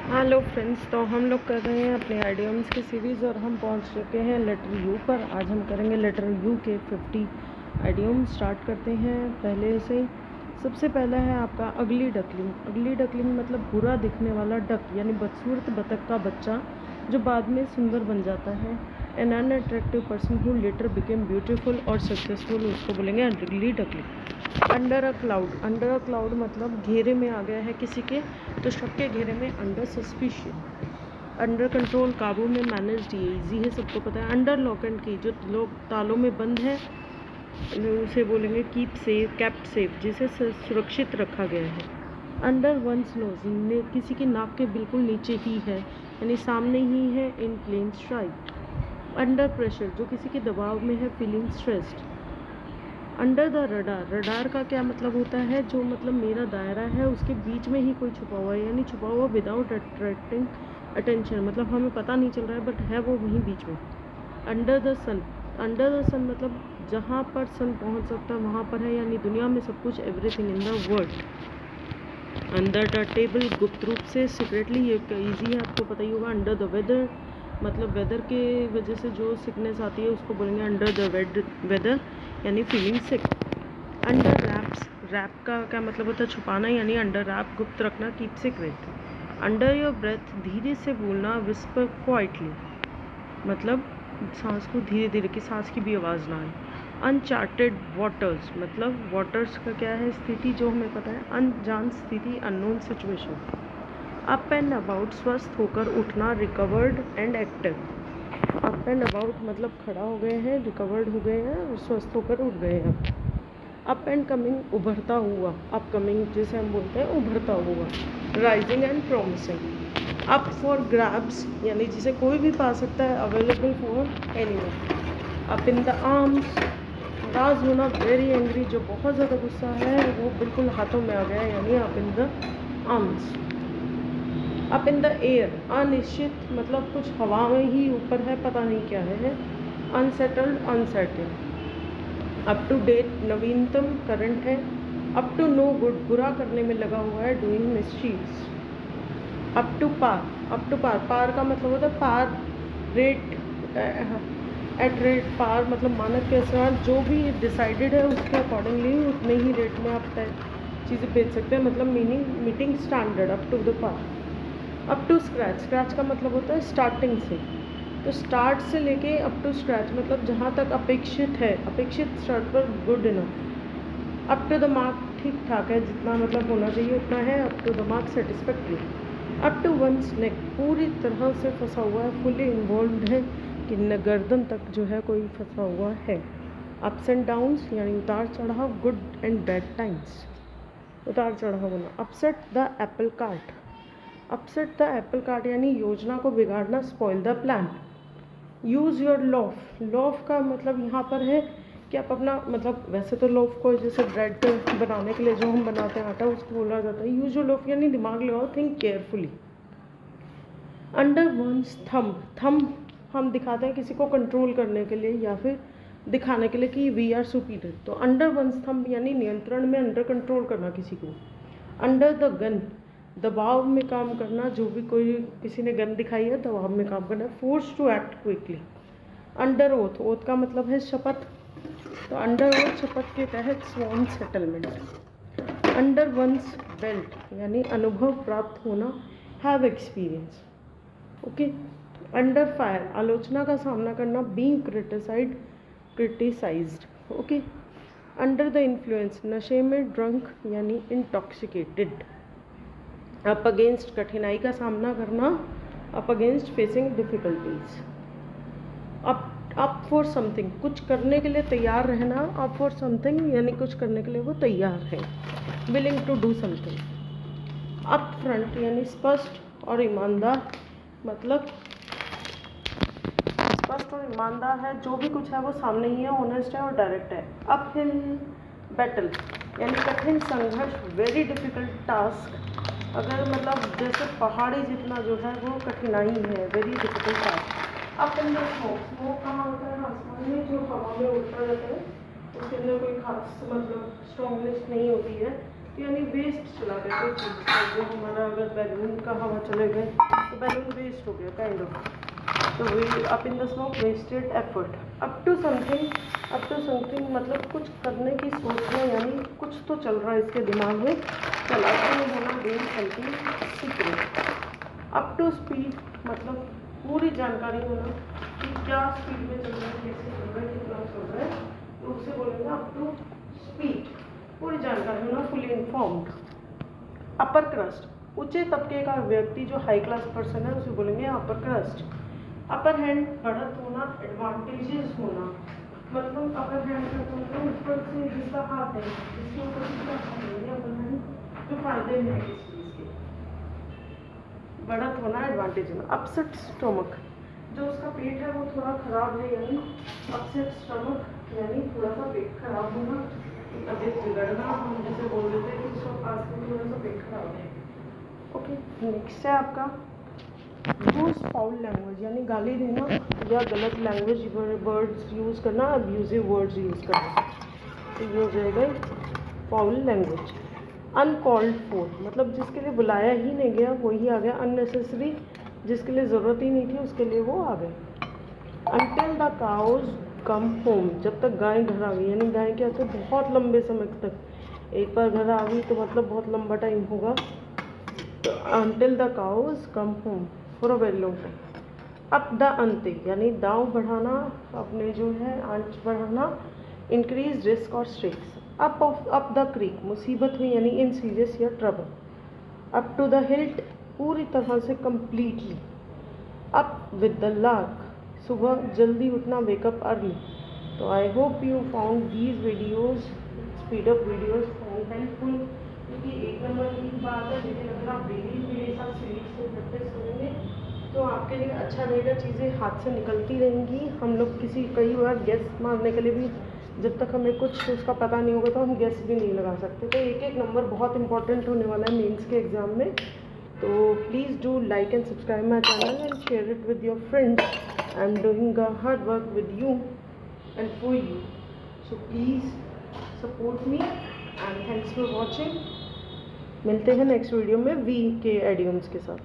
Hello friends, तो हम लोग कर रहे हैं अपने आइडियम्स की सीरीज़ और हम पहुंच चुके हैं लेटर यू पर। आज हम करेंगे लेटर यू के 50 आइडियम। स्टार्ट करते हैं पहले से। सबसे पहला है आपका अगली डकलिंग। अगली डकलिंग मतलब बुरा दिखने वाला डक, यानी बदसूरत बतख का बच्चा जो बाद में सुंदर बन जाता है। An unattractive person who later became beautiful और सक्सेसफुल, उसको बोलेंगे ugly duckling. Under a cloud. Under a cloud मतलब घेरे में आ गया है किसी के, तो शक के घेरे में अंडर सस्पिशन। अंडर कंट्रोल, काबू में, मैनेज्ड, ये ईजी है, सबको पता है। अंडर लॉक एंड की, जो लोग तालों में बंद है उसे बोलेंगे कीप सेफ, कैप्ट सेफ, जिसे सुरक्षित रखा गया है। अंडर वंस नोज, किसी की नाक के बिल्कुल नीचे ही है, यानी सामने ही है, इन प्लेन स्ट्राइट। अंडर प्रेशर, जो किसी के दबाव में है, feeling stressed. Under the radar. Radar का क्या मतलब होता है, जो मतलब मेरा दायरा है उसके बीच में ही कोई छुपा हुआ है, यानी छुपा हुआ विदाउट अट्रैक्टिंग अटेंशन, मतलब हमें पता नहीं चल रहा है बट है वो वहीं बीच में। Under the sun. Under the sun मतलब जहाँ पर सन पहुँच सकता है वहाँ पर है, यानी दुनिया में सब कुछ, everything in the world. Under the table, गुप्त रूप से, सीक्रेटली, ये ईजी है, आपको पता ही होगा। अंडर द वेदर मतलब वेदर के वजह से जो सिकनेस आती है उसको बोलेंगे अंडर द वेदर, यानी feeling sick. Under wraps. Wrap का क्या मतलब होता है, छुपाना, यानी अंडर रैप, गुप्त रखना, keep secret. Under your breath, धीरे से बोलना, विस्पर क्वाइटली, मतलब सांस को धीरे धीरे, कि सांस की भी आवाज़ ना आए। अनचार्टेड वाटर्स मतलब वाटर्स का क्या है, स्थिति जो हमें पता है, अनजान स्थिति, unknown situation. Up and about, स्वस्थ होकर उठना, recovered and active. Up and about मतलब खड़ा हो गए हैं, रिकवर्ड हो गए हैं और स्वस्थ होकर उठ गए हैं। अप एंड कमिंग, उभरता हुआ, अप कमिंग जिसे हम बोलते हैं उभरता हुआ। Rising and promising. Up for grabs, यानी जिसे कोई भी पा सकता है, available for anyone. Up in the arms, नाराज होना, वेरी एंग्री, जो बहुत ज़्यादा गुस्सा है वो बिल्कुल हाथों में आ गया, यानी up in the arms. Up in the air, अनिश्चित मतलब कुछ हवा में ही ऊपर है, पता नहीं क्या है। Unsettled, uncertain. Up to date, नवीनतम, करंट है। अप टू नो गुड, बुरा करने में लगा हुआ है, डूइंग मिसचीव्स। Up to par. Up to par, par का मतलब होता है par, rate, at rate, par मतलब मानक के अनुसार जो भी डिसाइडेड है उसके अकॉर्डिंगली उतने ही रेट में आप चीज़ें बेच सकते हैं, मतलब meaning meeting standard, up to the par. Up to scratch. Scratch का मतलब होता है स्टार्टिंग से, तो स्टार्ट से लेके अप टू स्क्रैच मतलब जहाँ तक अपेक्षित है, अपेक्षित स्टार्ट पर, good enough. Up to the mark, ठीक ठाक है, जितना मतलब होना चाहिए उतना है। Up to the mark, satisfactory. Up to one's neck, पूरी तरह से फंसा हुआ है, फुली इन्वॉल्व है, कि गर्दन तक जो है कोई फंसा हुआ है। अप्स एंड डाउन्स यानी उतार चढ़ाव, गुड एंड बैड टाइम्स, उतार चढ़ाव होना। Upset the Apple cart. Upset the Apple cart यानी योजना को बिगाड़ना, spoil the plan. Use your loaf. Loaf का मतलब यहाँ पर है कि आप अपना, मतलब वैसे तो लॉफ को जैसे ब्रेड बनाने के लिए जो हम बनाते हैं आटा, उसको बोला जाता है यूज़ योर लॉफ, यानी दिमाग लगाओ, think carefully. Under one's thumb. Thumb हम दिखाते हैं किसी को कंट्रोल करने के लिए या फिर दिखाने के लिए कि वी आर सुपीरियर, तो अंडर वंस थंब यानी नियंत्रण में, अंडर कंट्रोल करना किसी को। अंडर द गन, दबाव में काम करना, जो भी कोई किसी ने गन दिखाई है दबाव में काम करना। Force to act quickly. Under oath, oath का मतलब है शपथ, तो अंडर ओथ शपथ के तहत, sworn settlement. Under one's belt यानी अनुभव प्राप्त होना, have experience. Okay. Under fire, आलोचना का सामना करना, being criticised. Okay. Under the influence, नशे में, ड्रंक यानी इंटॉक्सिकेटेड। अप अगेंस्ट, कठिनाई का सामना करना, up against, facing difficulties. Up for something, कुछ करने के लिए तैयार रहना, अप फॉर समथिंग यानी कुछ करने के लिए वो तैयार है, willing to do something. Up front यानी स्पष्ट और ईमानदार, मतलब स्पष्ट और ईमानदार है, जो भी कुछ है वो सामने ही है, ऑनेस्ट है और डायरेक्ट है। अप हिल बैटल यानी कठिन संघर्ष, वेरी डिफिकल्ट टास्क, अगर मतलब जैसे पहाड़ी जितना जो है वो कठिनाई है, very difficult task. Up in the smoke, smoke कहाँ होता है, आसमान में, जो हवा में उड़ता रहता है, उसके अंदर कोई खास मतलब स्ट्रॉन्गनेस नहीं होती है, यानी वेस्ट चला गया कोई चीज़ का, जो हमारा अगर बैलून का हवा चले गए तो बैलून वेस्ट हो गया काइंड ऑफ। तो we up in the smoke wasted effort. Up to something मतलब कुछ करने की सोच में, यानी कुछ तो चल रहा है इसके दिमाग में, चलाते में होना, doing something secret. Up to speed मतलब पूरी जानकारी होना कि क्या स्पीड में चल रहा है, कैसे चल रहा है, कितना चल रहा है, तो उसे बोलेंगे अप टू स्पीड, पूरी जानकारी होना, फुली इन्फॉर्म्ड। अपर क्रस्ट ऊंचे तबके का व्यक्ति जो हाई क्लास पर्सन है उसे बोलेंगे अपर क्रस्ट। अपर हैंड बढ़त होना, एडवांटेजेस होना, मतलब अपर हैंड का मतलब ऊपर से जिसका हाथ है, जिसके ऊपर जिसका हाथ है, अपर हैंड जो फायदे में है किस चीज़ के, बढ़त होना, एडवांटेज होना। अपसेट स्टमक जो उसका पेट है वो थोड़ा खराब है, यानी अपसेट स्टमक यानी थोड़ा सा पेट खराब होना, तबीयत बिगड़ना, हम जैसे बोल देते हैं कि उसका आज में थोड़ा सा पेट खराब है। ओके, नेक्स्ट है आपका यूज फाउल लैंग्वेज, यानी गाली देना या गलत लैंग्वेज वर्ड्स यूज़ करना, अब्यूजिव वर्ड्स यूज़ करना, तो ये हो जाएगा फाउल लैंग्वेज। अनकॉल्ड फॉर मतलब जिसके लिए बुलाया ही नहीं गया वही आ गया, अननेसेसरी जिसके लिए ज़रूरत ही नहीं थी उसके लिए वो आ गए। Until the cows come home जब तक गाय घर आ गई, यानी गाय क्या होता है बहुत लंबे समय तक, एक बार घर आ गई तो मतलब बहुत लंबा टाइम होगा, तो until the cows come home for a very long time. Up the ante यानी दाव बढ़ाना, अपने जो है आंच बढ़ाना, इंक्रीज रिस्क और स्ट्रेस। अप द क्रीक मुसीबत हुई यानी इन सीरियस या trouble. Up to the hilt पूरी तरह से completely. Up with the lark सुबह जल्दी उठना, वेकअप अर्ली। तो I hope you found these videos, speed up videos found helpful, क्योंकि एक नंबर की बात है, लेकिन अगर आप डेली मेरे साथ सीरीज से प्रैक्टिस करेंगे तो आपके लिए अच्छा रहेगा, चीज़ें हाथ से निकलती रहेंगी। हम लोग कई बार गेस मारने के लिए भी, जब तक हमें कुछ उसका पता नहीं होगा तो हम गेस भी नहीं लगा सकते। तो एक एक नंबर बहुत इंपॉर्टेंट होने वाला है मेंस के एग्ज़ाम में। तो please do like and subscribe my channel and share it with your friends. I am doing hard work with you and for you, so please support me and thanks for watching. मिलते हैं next video में we के idioms के साथ।